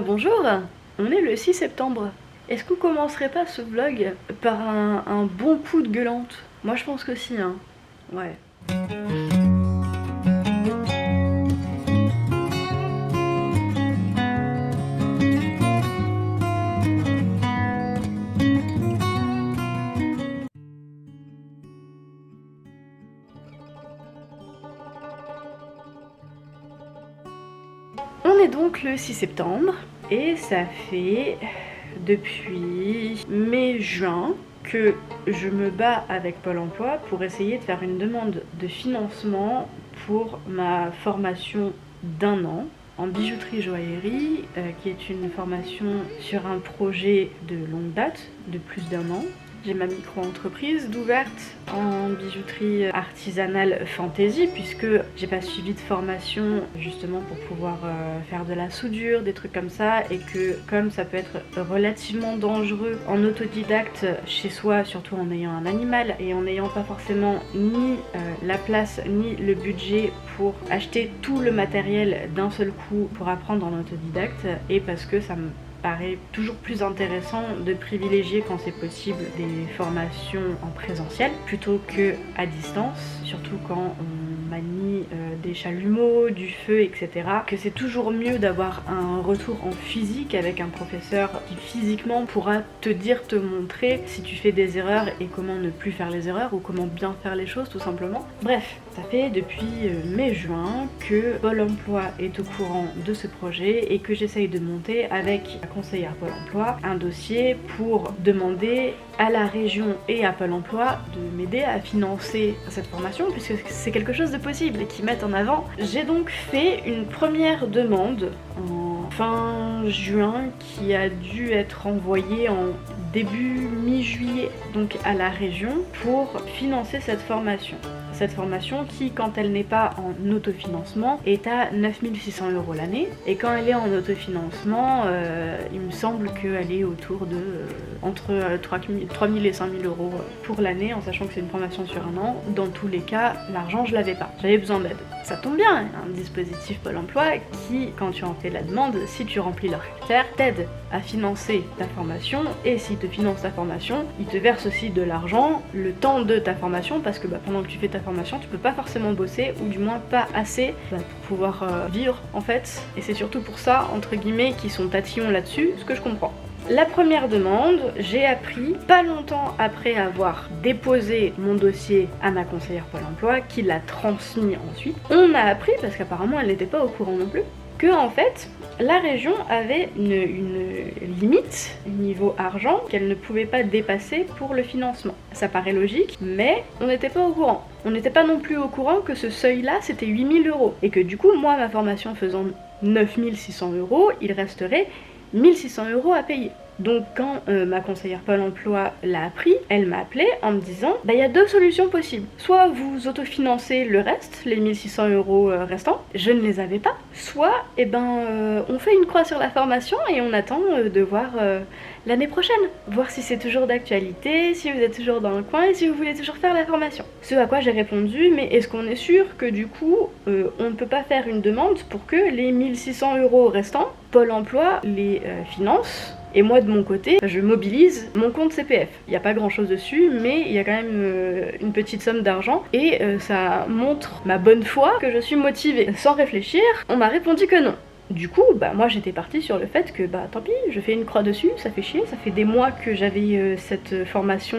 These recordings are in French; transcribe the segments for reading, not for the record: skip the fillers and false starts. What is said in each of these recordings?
Bonjour, on est le 6 septembre. Est-ce qu'on commencerait pas ce vlog par un bon coup de gueulante? Moi je pense que si, hein. Ouais. On est donc le 6 septembre et ça fait depuis mai-juin que je me bats avec Pôle emploi pour essayer de faire une demande de financement pour ma formation d'1 an en bijouterie joaillerie, qui est une formation sur un projet de longue date, de plus d'1 an. J'ai ma micro-entreprise d'ouverte en bijouterie artisanale fantasy, puisque j'ai pas suivi de formation justement pour pouvoir faire de la soudure, des trucs comme ça, et que comme ça peut être relativement dangereux en autodidacte chez soi, surtout en ayant un animal et en n'ayant pas forcément ni la place ni le budget pour acheter tout le matériel d'un seul coup pour apprendre en autodidacte, et parce que ça me paraît toujours plus intéressant de privilégier quand c'est possible des formations en présentiel plutôt que à distance, surtout quand on manie des chalumeaux, du feu, etc. Que c'est toujours mieux d'avoir un retour en physique avec un professeur qui physiquement pourra te dire, te montrer si tu fais des erreurs et comment ne plus faire les erreurs ou comment bien faire les choses tout simplement. Bref, ça fait depuis mai-juin que Pôle emploi est au courant de ce projet et que j'essaye de monter avec la conseillère Pôle emploi un dossier pour demander à la région et à Pôle emploi de m'aider à financer cette formation, puisque c'est quelque chose de possible et qu'ils mettent en avant. J'ai donc fait une première demande en fin juin qui a dû être envoyée en début mi-juillet donc à la région pour financer cette formation. Cette formation qui, quand elle n'est pas en autofinancement, est à 9 600 € l'année. Et quand elle est en autofinancement, il me semble qu'elle est autour de entre 3 000 et 5 000 € pour l'année, en sachant que c'est une formation sur 1 an. Dans tous les cas, l'argent, je l'avais pas. J'avais besoin d'aide. Ça tombe bien, il y a un dispositif Pôle emploi qui, quand tu en fais la demande, si tu remplis leurs critères, t'aide à financer ta formation, et s'ils te financent ta formation, ils te versent aussi de l'argent le temps de ta formation, parce que pendant que tu fais ta formation, tu peux pas forcément bosser, ou du moins pas assez pour pouvoir vivre en fait, et c'est surtout pour ça, entre guillemets, qu'ils sont tatillons là-dessus, ce que je comprends. La première demande, j'ai appris pas longtemps après avoir déposé mon dossier à ma conseillère Pôle emploi, qui l'a transmis ensuite. On a appris, parce qu'apparemment elle n'était pas au courant non plus, que en fait la région avait une limite niveau argent qu'elle ne pouvait pas dépasser pour le financement. Ça paraît logique, mais on n'était pas au courant. On n'était pas non plus au courant que ce seuil-là c'était 8 000 €, et que du coup moi ma formation faisant 9 600 €, il resterait 1 600 € à payer. Donc quand ma conseillère Pôle emploi l'a appris, elle m'a appelé en me disant il y a deux solutions possibles. Soit vous autofinancez le reste, les 1 600 € restants, je ne les avais pas. Soit on fait une croix sur la formation et on attend de voir l'année prochaine. Voir si c'est toujours d'actualité, si vous êtes toujours dans le coin et si vous voulez toujours faire la formation. Ce à quoi j'ai répondu, mais est-ce qu'on est sûr que du coup on ne peut pas faire une demande pour que les 1 600 € restants, Pôle emploi les finance, et moi de mon côté, je mobilise mon compte CPF. Il n'y a pas grand chose dessus, mais il y a quand même une petite somme d'argent, et ça montre ma bonne foi que je suis motivée. Sans réfléchir, on m'a répondu que non. Du coup, moi j'étais partie sur le fait que tant pis, je fais une croix dessus, ça fait chier, ça fait des mois que j'avais cette formation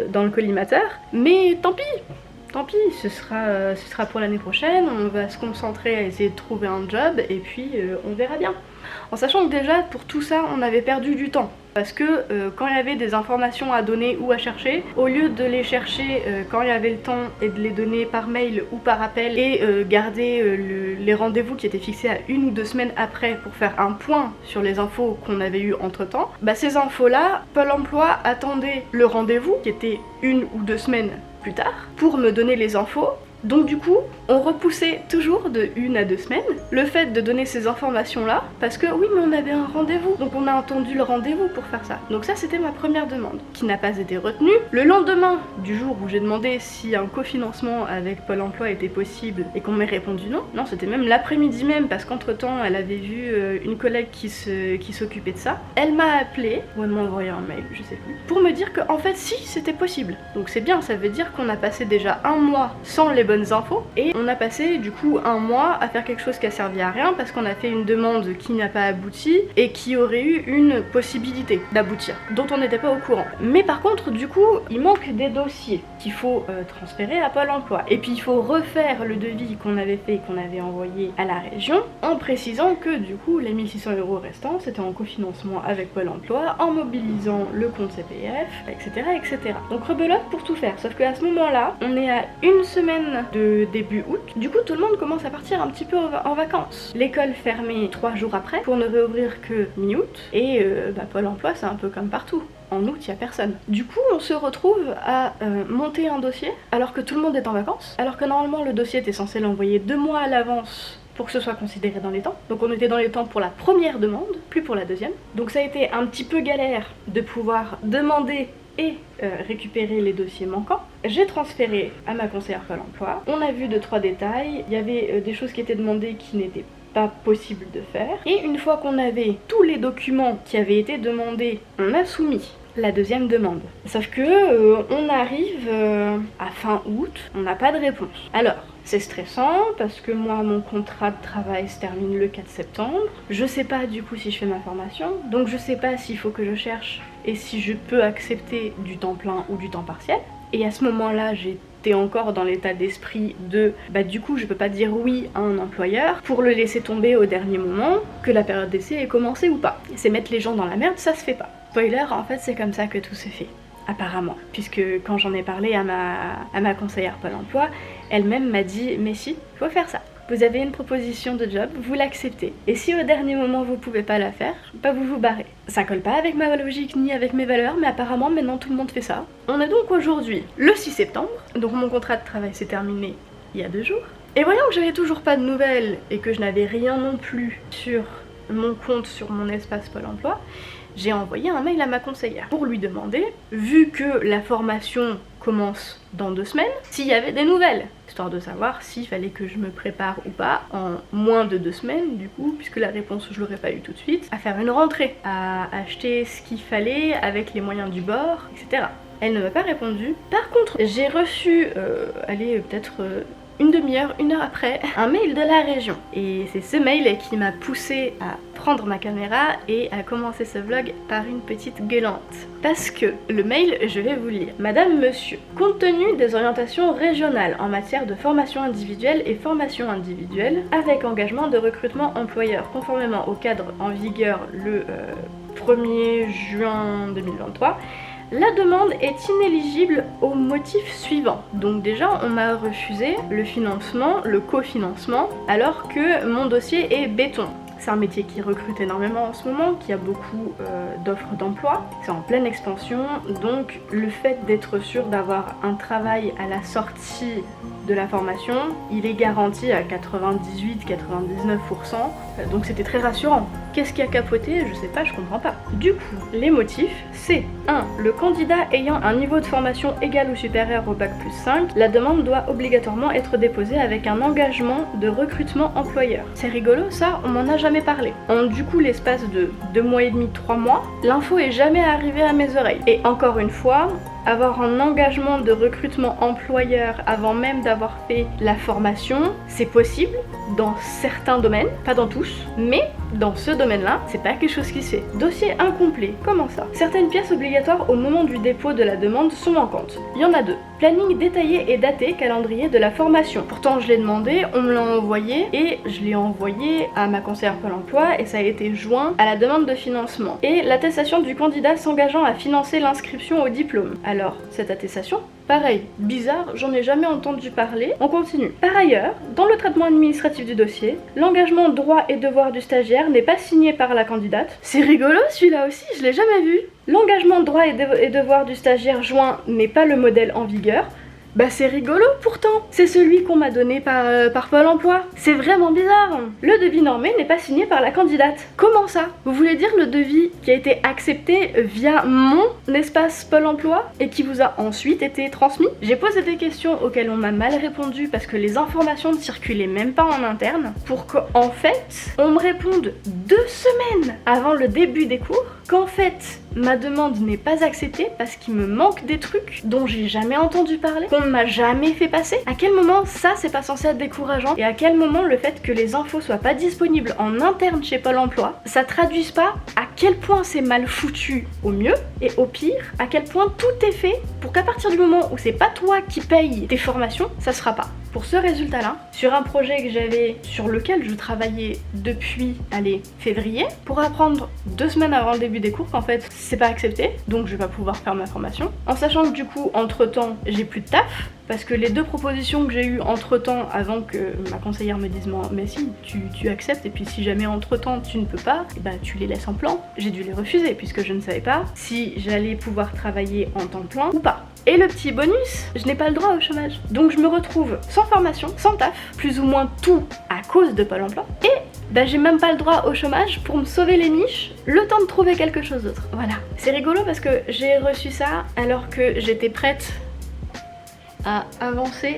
dans le collimateur, mais tant pis. Tant pis, ce sera pour l'année prochaine, on va se concentrer à essayer de trouver un job, et puis on verra bien. En sachant que déjà, pour tout ça, on avait perdu du temps. Parce que quand il y avait des informations à donner ou à chercher, au lieu de les chercher quand il y avait le temps et de les donner par mail ou par appel, et garder les rendez-vous qui étaient fixés à 1 ou 2 semaines après pour faire un point sur les infos qu'on avait eues entre temps, ces infos-là, Pôle emploi attendait le rendez-vous qui était 1 ou 2 semaines plus tard pour me donner les infos Donc du coup, on repoussait toujours de 1 à 2 semaines le fait de donner ces informations-là, parce que oui, mais on avait un rendez-vous, donc on a attendu le rendez-vous pour faire ça. Donc ça, c'était ma première demande, qui n'a pas été retenue. Le lendemain du jour où j'ai demandé si un cofinancement avec Pôle emploi était possible et qu'on m'ait répondu non, c'était même l'après-midi même, parce qu'entre-temps, elle avait vu une collègue qui s'occupait de ça. Elle m'a appelé, ou elle m'a envoyé un mail, je sais plus, pour me dire qu'en fait, si, c'était possible. Donc c'est bien, ça veut dire qu'on a passé déjà 1 mois sans les bonnes infos, et on a passé du coup 1 mois à faire quelque chose qui a servi à rien, parce qu'on a fait une demande qui n'a pas abouti, et qui aurait eu une possibilité d'aboutir, dont on n'était pas au courant. Mais par contre, du coup, il manque des dossiers qu'il faut transférer à Pôle emploi. Et puis il faut refaire le devis qu'on avait fait et qu'on avait envoyé à la région, en précisant que du coup, les 1 600 € restants, c'était en cofinancement avec Pôle emploi, en mobilisant le compte CPF, etc. etc. Donc rebelote pour tout faire, sauf qu'à ce moment-là, on est à 1 semaine de début août, du coup tout le monde commence à partir un petit peu en vacances. L'école fermée 3 jours après, pour ne réouvrir que mi-août, et Pôle emploi c'est un peu comme partout. En août, il n'y a personne. Du coup, on se retrouve à monter un dossier alors que tout le monde est en vacances, alors que normalement le dossier était censé l'envoyer 2 mois à l'avance pour que ce soit considéré dans les temps. Donc on était dans les temps pour la première demande, plus pour la deuxième. Donc ça a été un petit peu galère de pouvoir demander et récupérer les dossiers manquants. J'ai transféré à ma conseillère Pôle emploi. On a vu 2-3 détails. Il y avait des choses qui étaient demandées qui n'étaient pas possible de faire. Et une fois qu'on avait tous les documents qui avaient été demandés, on a soumis la deuxième demande. Sauf que on arrive à fin août, on n'a pas de réponse. Alors, c'est stressant parce que moi, mon contrat de travail se termine le 4 septembre. Je sais pas du coup si je fais ma formation, donc je sais pas s'il faut que je cherche et si je peux accepter du temps plein ou du temps partiel. Et à ce moment-là, j'étais encore dans l'état d'esprit de du coup je peux pas dire oui à un employeur pour le laisser tomber au dernier moment, que la période d'essai ait commencé ou pas. C'est mettre les gens dans la merde, ça se fait pas. Spoiler, en fait c'est comme ça que tout se fait, apparemment. Puisque quand j'en ai parlé à ma conseillère Pôle emploi, elle-même m'a dit mais si, faut faire ça. Vous avez une proposition de job, vous l'acceptez. Et si au dernier moment vous pouvez pas la faire, vous vous barrez. Ça colle pas avec ma logique ni avec mes valeurs, mais apparemment maintenant tout le monde fait ça. On est donc aujourd'hui le 6 septembre, donc mon contrat de travail s'est terminé il y a 2 jours. Et voyant que j'avais toujours pas de nouvelles et que je n'avais rien non plus sur mon compte, sur mon espace Pôle emploi, j'ai envoyé un mail à ma conseillère pour lui demander, vu que la formation commence dans 2 semaines, s'il y avait des nouvelles, histoire de savoir s'il fallait que je me prépare ou pas en moins de 2 semaines du coup, puisque la réponse je l'aurais pas eu tout de suite, à faire une rentrée, à acheter ce qu'il fallait avec les moyens du bord, etc. Elle ne m'a pas répondu. Par contre, j'ai reçu, peut-être une demi-heure, 1 heure après, un mail de la région. Et c'est ce mail qui m'a poussée à prendre ma caméra et à commencer ce vlog par une petite gueulante. Parce que le mail, je vais vous le lire. Madame, monsieur, compte tenu des orientations régionales en matière de formation individuelle et formation individuelle, avec engagement de recrutement employeur conformément au cadre en vigueur le 1er juin 2023, la demande est inéligible au motif suivant. Donc déjà, on m'a refusé le financement, le cofinancement, alors que mon dossier est béton. C'est un métier qui recrute énormément en ce moment, qui a beaucoup d'offres d'emploi. C'est en pleine expansion, donc le fait d'être sûr d'avoir un travail à la sortie de la formation, il est garanti à 98-99%, donc c'était très rassurant. Qu'est-ce qui a capoté? Je sais pas, je comprends pas. Du coup, les motifs, c'est 1. Le candidat ayant un niveau de formation égal ou supérieur au bac plus 5, la demande doit obligatoirement être déposée avec un engagement de recrutement employeur. C'est rigolo ça, on m'en a jamais parlé. En du coup l'espace de 2 mois et demi, 3 mois, l'info est jamais arrivée à mes oreilles. Et encore une fois, avoir un engagement de recrutement employeur avant même d'avoir fait la formation, c'est possible dans certains domaines, pas dans tous, mais dans ce domaine-là, c'est pas quelque chose qui se fait. Dossier incomplet, comment ça? Certaines pièces obligatoires au moment du dépôt de la demande sont manquantes. Il y en a 2. Planning détaillé et daté, calendrier de la formation. Pourtant je l'ai demandé, on me l'a envoyé et je l'ai envoyé à ma conseillère Pôle emploi et ça a été joint à la demande de financement. Et l'attestation du candidat s'engageant à financer l'inscription au diplôme. Alors, cette attestation, pareil, bizarre, j'en ai jamais entendu parler. On continue. Par ailleurs, dans le traitement administratif du dossier, l'engagement droits et devoirs du stagiaire n'est pas signé par la candidate. C'est rigolo celui-là aussi, je l'ai jamais vu. L'engagement droits et devoirs du stagiaire joint n'est pas le modèle en vigueur. Bah c'est rigolo pourtant. C'est celui qu'on m'a donné par Pôle emploi. C'est vraiment bizarre. Le devis normé n'est pas signé par la candidate. Comment ça? Vous voulez dire le devis qui a été accepté via mon espace Pôle emploi et qui vous a ensuite été transmis? J'ai posé des questions auxquelles on m'a mal répondu parce que les informations ne circulaient même pas en interne pour qu'en fait on me réponde 2 semaines avant le début des cours qu'en fait ma demande n'est pas acceptée parce qu'il me manque des trucs dont j'ai jamais entendu parler, qu'on ne m'a jamais fait passer. À quel moment ça c'est pas censé être décourageant? Et à quel moment le fait que les infos soient pas disponibles en interne chez Pôle emploi, ça traduise pas à quel point c'est mal foutu au mieux et au pire, à quel point tout est fait pour qu'à partir du moment où c'est pas toi qui paye tes formations, ça se fera pas. Pour ce résultat-là, sur un projet que j'avais, sur lequel je travaillais depuis, février, pour apprendre 2 semaines avant le début des cours qu'en fait c'est pas accepté, donc je vais pas pouvoir faire ma formation, en sachant que du coup entre temps j'ai plus de taf, parce que les 2 propositions que j'ai eues entre temps avant que ma conseillère me dise mais si, tu acceptes et puis si jamais entre temps tu ne peux pas, et bah tu les laisses en plan, j'ai dû les refuser puisque je ne savais pas si j'allais pouvoir travailler en temps plein ou pas. Et le petit bonus, je n'ai pas le droit au chômage. Donc je me retrouve sans formation, sans taf, plus ou moins tout à cause de Pôle emploi. Et bah j'ai même pas le droit au chômage pour me sauver les miches, le temps de trouver quelque chose d'autre. Voilà. C'est rigolo parce que j'ai reçu ça alors que j'étais prête à avancer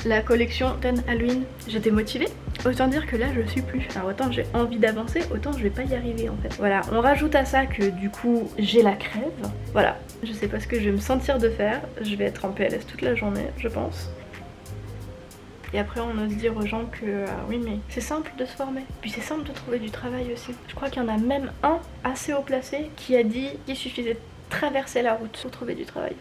la collection Ten Halloween. J'étais motivée. Autant dire que là je suis plus. Alors autant j'ai envie d'avancer, autant je vais pas y arriver en fait. Voilà, on rajoute à ça que du coup j'ai la crève. Voilà, je sais pas ce que je vais me sentir de faire. Je vais être en PLS toute la journée, je pense. Et après on ose dire aux gens que oui mais c'est simple de se former. Puis c'est simple de trouver du travail aussi. Je crois qu'il y en a même un assez haut placé qui a dit qu'il suffisait de traverser la route pour trouver du travail.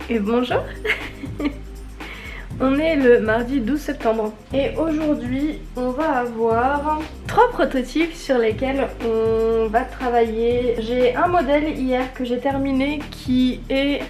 Et bonjour. On est le mardi 12 septembre et aujourd'hui on va avoir 3 prototypes sur lesquels on va travailler. J'ai un modèle hier que j'ai terminé qui est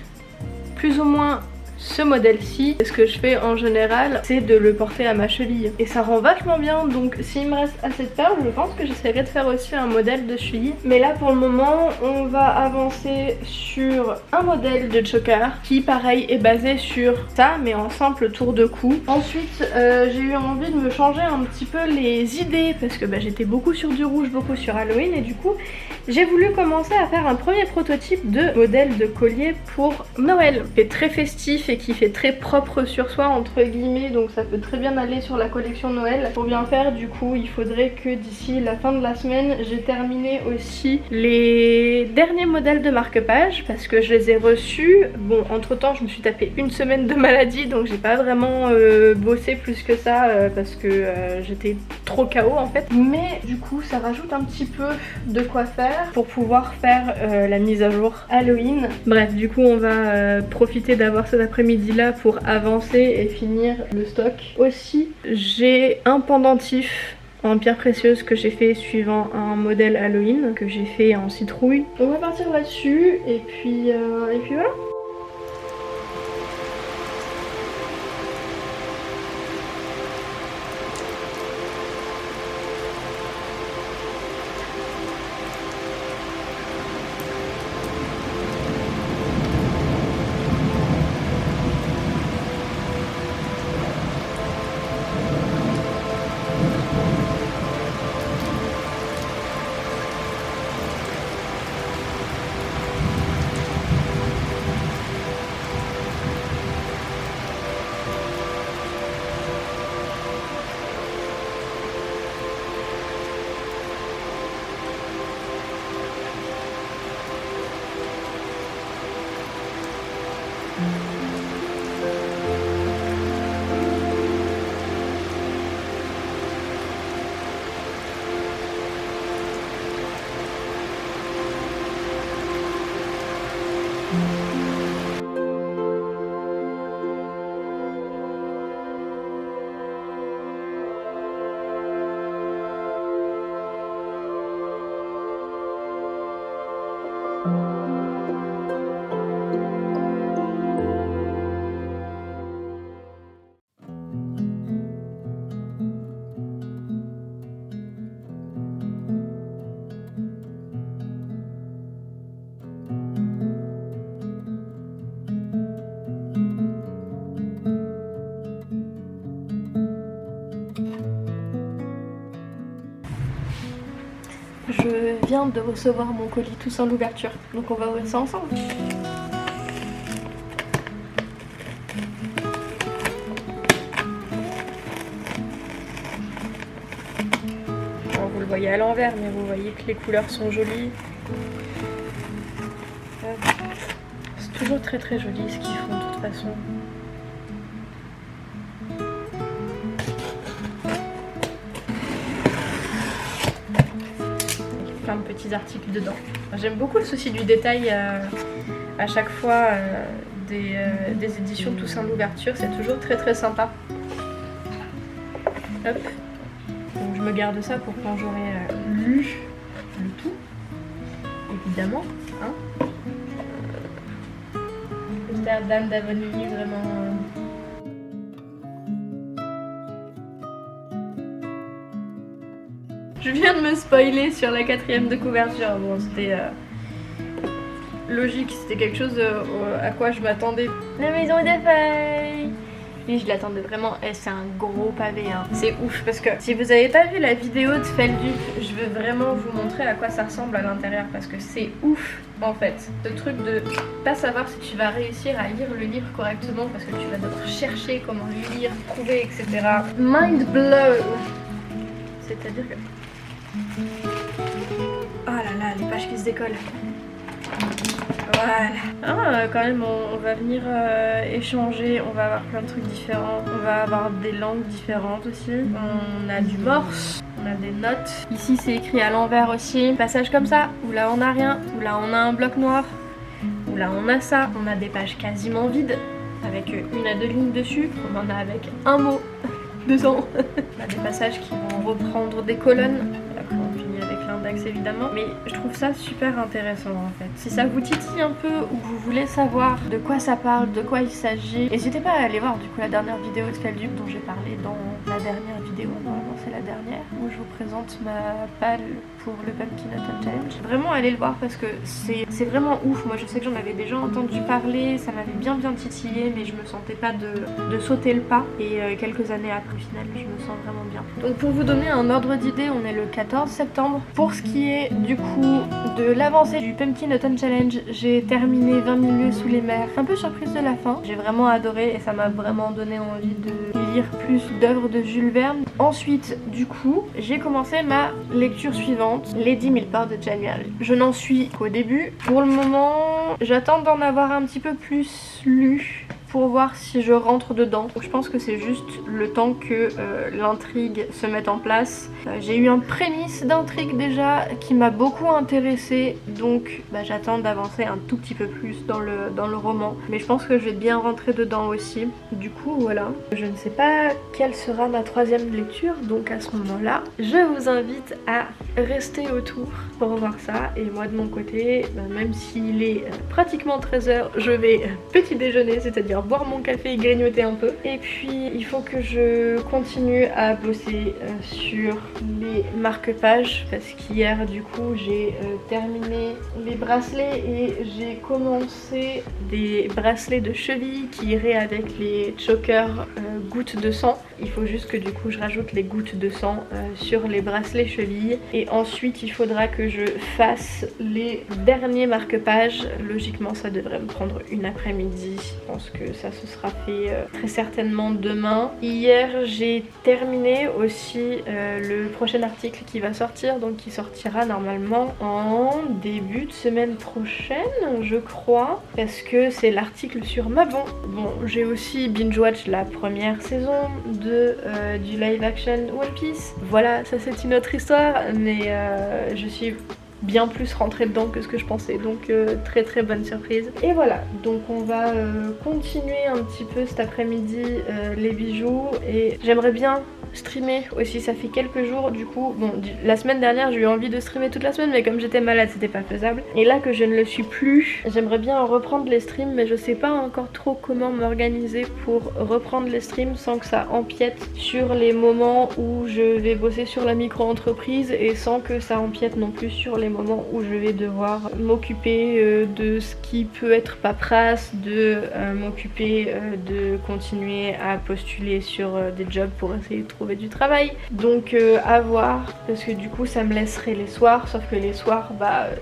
plus ou moins ce modèle-ci. Ce que je fais en général c'est de le porter à ma cheville et ça rend vachement bien, donc s'il me reste assez de perles je pense que j'essaierai de faire aussi un modèle de cheville. Mais là pour le moment on va avancer sur un modèle de choker qui pareil est basé sur ça mais en simple tour de cou. Ensuite j'ai eu envie de me changer un petit peu les idées parce que j'étais beaucoup sur du rouge, beaucoup sur Halloween et du coup j'ai voulu commencer à faire un premier prototype de modèle de collier pour Noël. C'est très festif et qui fait très propre sur soi entre guillemets, donc ça peut très bien aller sur la collection Noël. Pour bien faire du coup il faudrait que d'ici la fin de la semaine j'ai terminé aussi les derniers modèles de marque-page parce que je les ai reçus. Bon entre temps je me suis tapé 1 semaine de maladie donc j'ai pas vraiment bossé plus que ça parce que j'étais trop KO en fait, mais du coup ça rajoute un petit peu de quoi faire pour pouvoir faire la mise à jour Halloween. Bref du coup on va profiter d'avoir cet après-midi là pour avancer et finir le stock. Aussi j'ai un pendentif en pierre précieuse que j'ai fait suivant un modèle Halloween que j'ai fait en citrouille. On va partir là-dessus et puis voilà. Je viens de recevoir mon colis tous en l'ouverture, donc on va ouvrir ça ensemble. Bon, vous le voyez à l'envers, mais vous voyez que les couleurs sont jolies. C'est toujours très très joli ce qu'ils font de toute façon. Plein de petits articles dedans. J'aime beaucoup le souci du détail à chaque fois des éditions Toussaint l'ouverture, c'est toujours très très sympa. Hop. Donc je me garde ça pour quand j'aurai lu le tout, évidemment. Hein. Dame d'Avonnie, vraiment. Je viens de me spoiler sur la 4e de couverture. Bon, c'était logique, c'était quelque chose à quoi je m'attendais. La maison des feuilles. Oui, je l'attendais vraiment. Et c'est un gros pavé. Hein. C'est ouf parce que si vous avez pas vu la vidéo de Feldup, je veux vraiment vous montrer à quoi ça ressemble à l'intérieur parce que c'est ouf en fait. Ce truc de pas savoir si tu vas réussir à lire le livre correctement parce que tu vas devoir chercher comment le lire, trouver, etc. Mind blow. C'est-à-dire que... Oh là là, les pages qui se décollent. Voilà. Ah, quand même, on va venir échanger, on va avoir plein de trucs différents, on va avoir des langues différentes aussi. On a du morse, on a des notes. Ici, c'est écrit à l'envers aussi. Passage comme ça, où là on a rien, où là on a un bloc noir, où là on a ça. On a des pages quasiment vides, avec 1 à 2 lignes dessus. On en a avec un mot dedans. On a des passages qui vont reprendre des colonnes. Après, on finit avec l'index évidemment, mais je trouve ça super intéressant en fait. Si ça vous titille un peu ou vous voulez savoir de quoi ça parle, de quoi il s'agit, n'hésitez pas à aller voir du coup la dernière vidéo de Feldup dont j'ai parlé dans la dernière vidéo, normalement c'est la dernière, où je vous présente ma palle pour le Pumpkin Autumn Challenge. Vraiment allez le voir parce que c'est vraiment ouf. Moi je sais que j'en avais déjà entendu parler, ça m'avait bien titillé, mais je me sentais pas de sauter le pas, et quelques années après au final je me sens vraiment bien. Donc pour vous donner un ordre d'idée, on est le 14 septembre. Pour ce qui est du coup de l'avancée du Pumpkin Autumn Challenge, j'ai terminé 20 000 lieues sous les mers. Un peu surprise de la fin, j'ai vraiment adoré et ça m'a vraiment donné envie de lire plus d'œuvres de Jules Verne. Ensuite du coup, j'ai commencé ma lecture suivante, Les 10 000 parts de Jane Eyre. Je n'en suis qu'au début. Pour le moment, j'attends d'en avoir un petit peu plus lu pour voir si je rentre dedans. Donc je pense que c'est juste le temps que l'intrigue se mette en place. J'ai eu un prémisse d'intrigue déjà qui m'a beaucoup intéressée, donc j'attends d'avancer un tout petit peu plus dans le roman. Mais je pense que je vais bien rentrer dedans aussi. Du coup voilà. Je ne sais pas quelle sera ma 3e lecture, donc à ce moment-là, je vous invite à rester autour pour voir ça. Et moi de mon côté, même s'il est pratiquement 13h, je vais petit déjeuner, c'est-à-dire boire mon café et grignoter un peu. Et puis il faut que je continue à bosser sur les marque-pages parce qu'hier du coup j'ai terminé les bracelets et j'ai commencé des bracelets de cheville qui iraient avec les chokers gouttes de sang. Il faut juste que du coup je rajoute les gouttes de sang sur les bracelets chevilles et ensuite il faudra que je fasse les derniers marque-pages. Logiquement ça devrait me prendre une après-midi. Je pense que ça se sera fait très certainement demain. Hier j'ai terminé aussi le prochain article qui va sortir, donc qui sortira normalement en début de semaine prochaine je crois, parce que c'est l'article sur Mabon. Bon, j'ai aussi binge-watch la première saison du live action One Piece. Voilà, ça c'est une autre histoire, mais je suis bien plus rentrée dedans que ce que je pensais, donc très très bonne surprise. Et voilà, donc on va continuer un petit peu cet après-midi les bijoux, et j'aimerais bien streamer aussi, ça fait quelques jours du coup. Bon, la semaine dernière j'ai eu envie de streamer toute la semaine, mais comme j'étais malade c'était pas faisable, et là que je ne le suis plus, j'aimerais bien reprendre les streams, mais je sais pas encore trop comment m'organiser pour reprendre les streams sans que ça empiète sur les moments où je vais bosser sur la micro-entreprise, et sans que ça empiète non plus sur les moments où je vais devoir m'occuper de ce qui peut être paperasse, de m'occuper de continuer à postuler sur des jobs pour essayer de trouver trouver du travail. Donc à voir, parce que du coup ça me laisserait les soirs, sauf que les soirs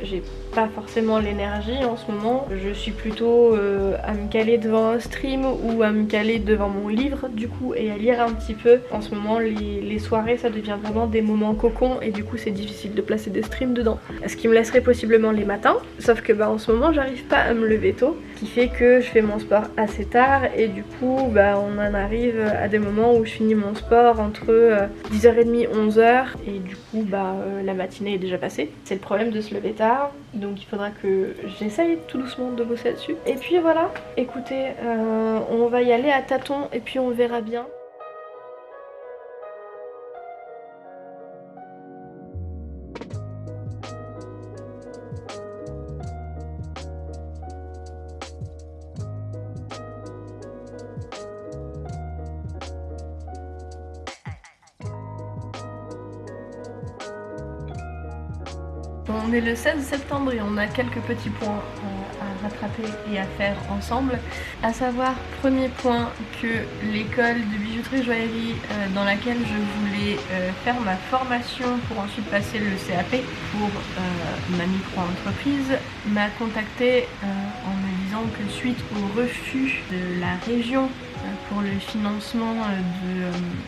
j'ai pas forcément l'énergie en ce moment. Je suis plutôt à me caler devant un stream ou à me caler devant mon livre du coup et à lire un petit peu. En ce moment les soirées ça devient vraiment des moments cocon et du coup c'est difficile de placer des streams dedans. Ce qui me laisserait possiblement les matins, sauf que en ce moment j'arrive pas à me lever tôt, ce qui fait que je fais mon sport assez tard et du coup on en arrive à des moments où je finis mon sport entre 10h30 11h et du coup la matinée est déjà passée. C'est le problème de se lever tard, donc il faudra que j'essaye tout doucement de bosser là-dessus. Et puis voilà, écoutez, on va y aller à tâtons et puis on verra bien. On est le 16 septembre et on a quelques petits points à rattraper et à faire ensemble. À savoir, premier point, que l'école de bijouterie joaillerie dans laquelle je voulais faire ma formation pour ensuite passer le CAP pour ma micro-entreprise m'a contacté en me disant que suite au refus de la région pour le financement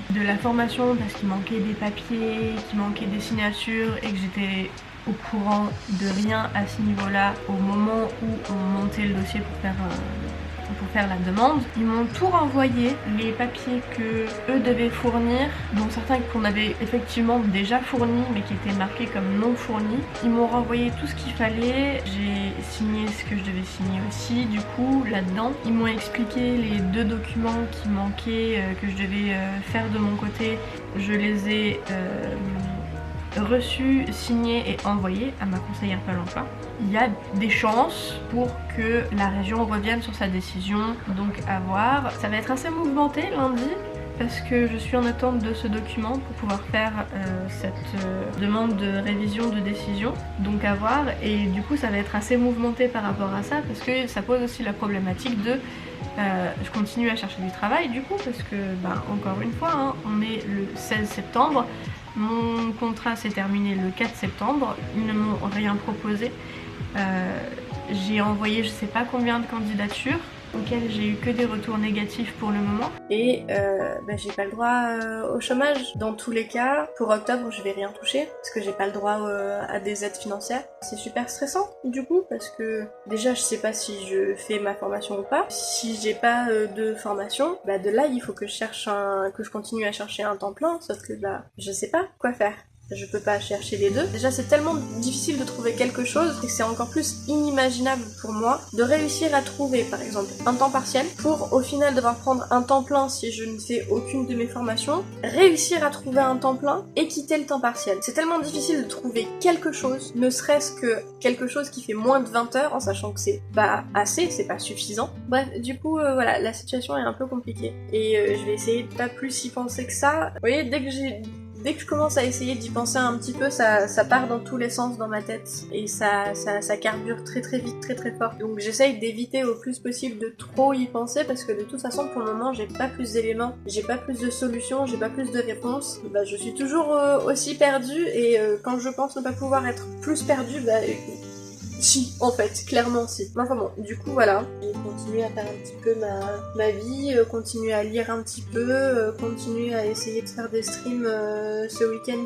de la formation parce qu'il manquait des papiers, qu'il manquait des signatures et que j'étais au courant de rien à ce niveau-là au moment où on montait le dossier pour faire la demande. Ils m'ont tout renvoyé, les papiers que eux devaient fournir, dont certains qu'on avait effectivement déjà fournis mais qui étaient marqués comme non fournis. Ils m'ont renvoyé tout ce qu'il fallait, j'ai signé ce que je devais signer aussi du coup là-dedans. Ils m'ont expliqué les 2 documents qui manquaient, que je devais faire de mon côté. Je les ai reçu, signé et envoyé à ma conseillère Pôle emploi. Il y a des chances pour que la région revienne sur sa décision, donc à voir. Ça va être assez mouvementé lundi parce que je suis en attente de ce document pour pouvoir faire cette demande de révision de décision, donc à voir. Et du coup ça va être assez mouvementé par rapport à ça parce que ça pose aussi la problématique de je continue à chercher du travail du coup parce que encore une fois hein, on est le 16 septembre. Mon contrat s'est terminé le 4 septembre, ils ne m'ont rien proposé. J'ai envoyé je sais pas combien de candidatures auxquelles j'ai eu que des retours négatifs pour le moment. Et j'ai pas le droit au chômage. Dans tous les cas, pour octobre je vais rien toucher parce que j'ai pas le droit à des aides financières. C'est super stressant du coup parce que déjà je sais pas si je fais ma formation ou pas. Si j'ai pas de formation, de là il faut que je continue à chercher un temps plein, sauf que je sais pas quoi faire. Je peux pas chercher les deux. Déjà c'est tellement difficile de trouver quelque chose et c'est encore plus inimaginable pour moi de réussir à trouver par exemple un temps partiel pour au final devoir prendre un temps plein si je ne fais aucune de mes formations, réussir à trouver un temps plein et quitter le temps partiel. C'est tellement difficile de trouver quelque chose, ne serait-ce que quelque chose qui fait moins de 20 heures en sachant que c'est pas assez, c'est pas suffisant. Bref, du coup voilà, la situation est un peu compliquée et je vais essayer de pas plus y penser que ça. Vous voyez, dès que je commence à essayer d'y penser un petit peu, ça part dans tous les sens dans ma tête et ça carbure très très vite, très très fort. Donc j'essaye d'éviter au plus possible de trop y penser parce que de toute façon pour le moment j'ai pas plus d'éléments, j'ai pas plus de solutions, j'ai pas plus de réponses. Je suis toujours aussi perdue et quand je pense ne pas pouvoir être plus perdue, si, en fait, clairement si. Enfin bon, du coup voilà, j'ai continué à faire un petit peu ma vie, continuer à lire un petit peu, continuer à essayer de faire des streams ce week-end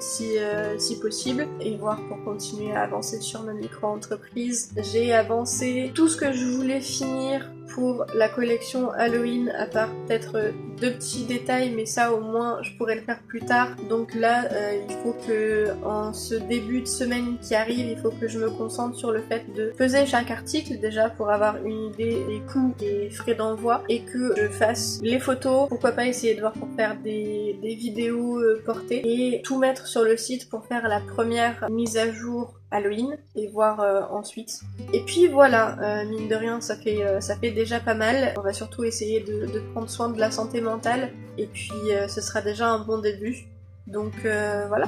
si possible, et voir pour continuer à avancer sur ma micro-entreprise. J'ai avancé tout ce que je voulais finir pour la collection Halloween, à part peut-être 2 petits détails, mais ça au moins je pourrais le faire plus tard. Donc là, il faut que en ce début de semaine qui arrive, il faut que je me concentre sur le fait de peser chaque article déjà pour avoir une idée des coûts et frais d'envoi et que je fasse les photos, pourquoi pas essayer de voir pour faire des vidéos portées et tout mettre sur le site pour faire la première mise à jour Halloween et voir ensuite. Et puis voilà, mine de rien ça fait déjà pas mal. On va surtout essayer de prendre soin de la santé mentale et puis ce sera déjà un bon début. Donc voilà.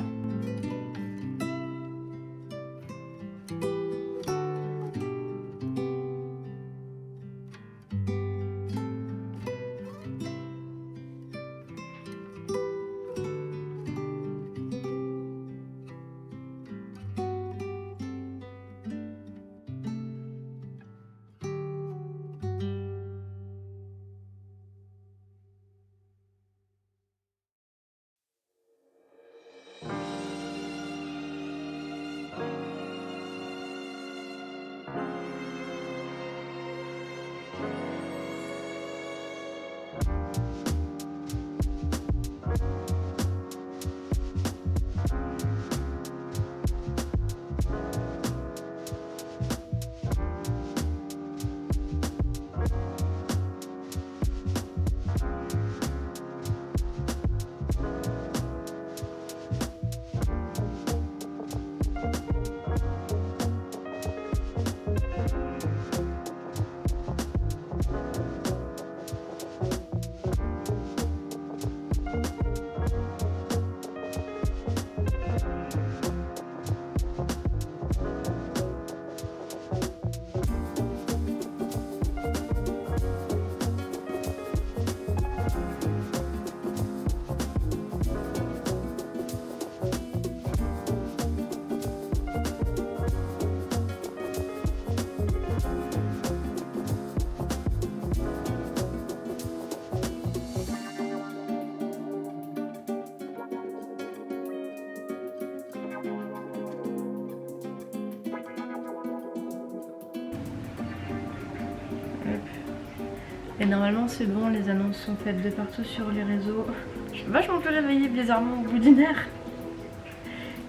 Et normalement c'est bon, les annonces sont faites de partout sur les réseaux. Je suis vachement plus réveillée bizarrement au bout d'une heure.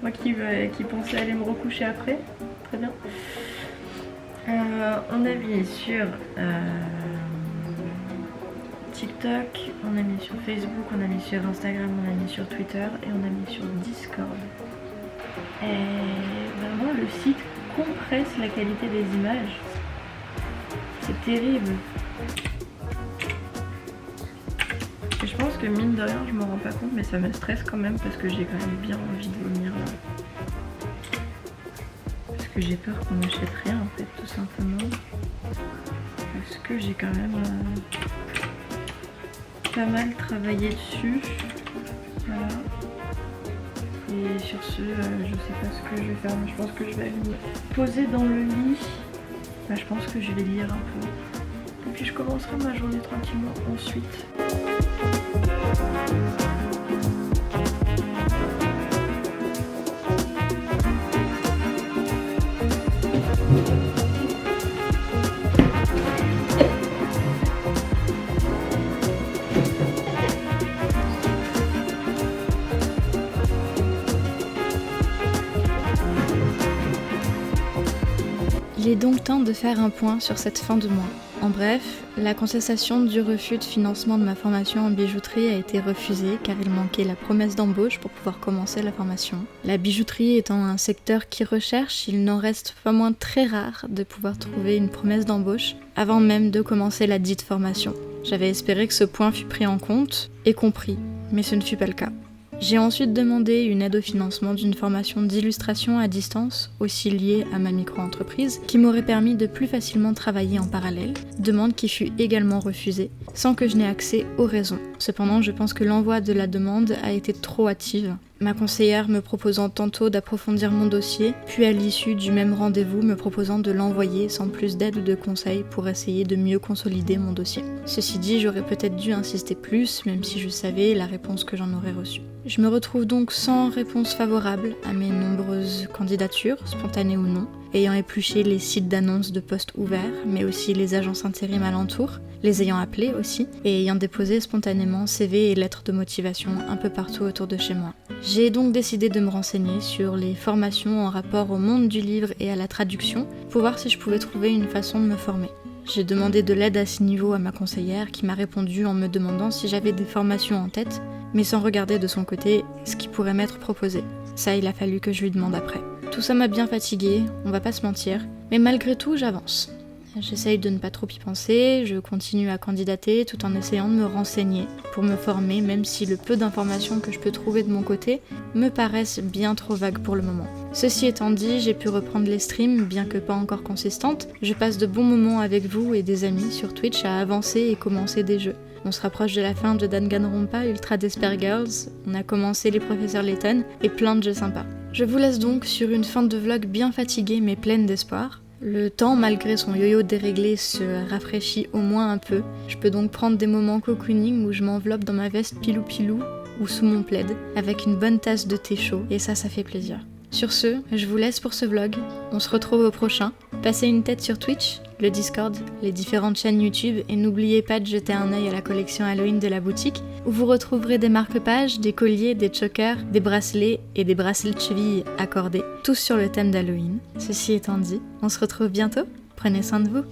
Moi qui pensais aller me recoucher après. Très bien. On a mis sur TikTok, on a mis sur Facebook, on a mis sur Instagram, on a mis sur Twitter et on a mis sur Discord. Et vraiment le site compresse la qualité des images. C'est terrible. Et je pense que mine de rien je m'en rends pas compte mais ça me stresse quand même parce que j'ai quand même bien envie de vomir là. Parce que j'ai peur qu'on n'achète rien en fait tout simplement. Parce que j'ai quand même pas mal travaillé dessus. Voilà. Et sur ce, je sais pas ce que je vais faire mais je pense que je vais aller me poser dans le lit. Bah, je pense que je vais lire un peu. Et puis je commencerai ma journée tranquillement ensuite. Il est donc temps de faire un point sur cette fin de mois. En bref, la contestation du refus de financement de ma formation en bijouterie a été refusée car il manquait la promesse d'embauche pour pouvoir commencer la formation. La bijouterie étant un secteur qui recherche, il n'en reste pas moins très rare de pouvoir trouver une promesse d'embauche avant même de commencer la dite formation. J'avais espéré que ce point fût pris en compte et compris, mais ce ne fut pas le cas. J'ai ensuite demandé une aide au financement d'une formation d'illustration à distance, aussi liée à ma micro-entreprise, qui m'aurait permis de plus facilement travailler en parallèle, demande qui fut également refusée, sans que je n'ai accès aux raisons. Cependant, je pense que l'envoi de la demande a été trop hâtive, ma conseillère me proposant tantôt d'approfondir mon dossier, puis à l'issue du même rendez-vous me proposant de l'envoyer sans plus d'aide ou de conseils pour essayer de mieux consolider mon dossier. Ceci dit, j'aurais peut-être dû insister plus, même si je savais la réponse que j'en aurais reçue. Je me retrouve donc sans réponse favorable à mes nombreuses candidatures, spontanées ou non, ayant épluché les sites d'annonces de postes ouverts, mais aussi les agences intérim alentours, les ayant appelés aussi, et ayant déposé spontanément CV et lettres de motivation un peu partout autour de chez moi. J'ai donc décidé de me renseigner sur les formations en rapport au monde du livre et à la traduction, pour voir si je pouvais trouver une façon de me former. J'ai demandé de l'aide à ce niveau à ma conseillère qui m'a répondu en me demandant si j'avais des formations en tête, mais sans regarder de son côté ce qui pourrait m'être proposé. Ça, il a fallu que je lui demande après. Tout ça m'a bien fatiguée, on va pas se mentir, mais malgré tout, j'avance. J'essaye de ne pas trop y penser, je continue à candidater tout en essayant de me renseigner pour me former, même si le peu d'informations que je peux trouver de mon côté me paraissent bien trop vagues pour le moment. Ceci étant dit, j'ai pu reprendre les streams, bien que pas encore consistantes. Je passe de bons moments avec vous et des amis sur Twitch à avancer et commencer des jeux. On se rapproche de la fin de Danganronpa Ultra Despair Girls, on a commencé les professeurs Layton et plein de jeux sympas. Je vous laisse donc sur une fin de vlog bien fatiguée mais pleine d'espoir. Le temps, malgré son yo-yo déréglé, se rafraîchit au moins un peu. Je peux donc prendre des moments cocooning où je m'enveloppe dans ma veste pilou-pilou ou sous mon plaid, avec une bonne tasse de thé chaud, et ça fait plaisir. Sur ce, je vous laisse pour ce vlog, on se retrouve au prochain. Passez une tête sur Twitch, le Discord, les différentes chaînes YouTube, et n'oubliez pas de jeter un œil à la collection Halloween de la boutique, où vous retrouverez des marque-pages, des colliers, des chokers, des bracelets et des bracelets de cheville accordés, tous sur le thème d'Halloween. Ceci étant dit, on se retrouve bientôt, prenez soin de vous.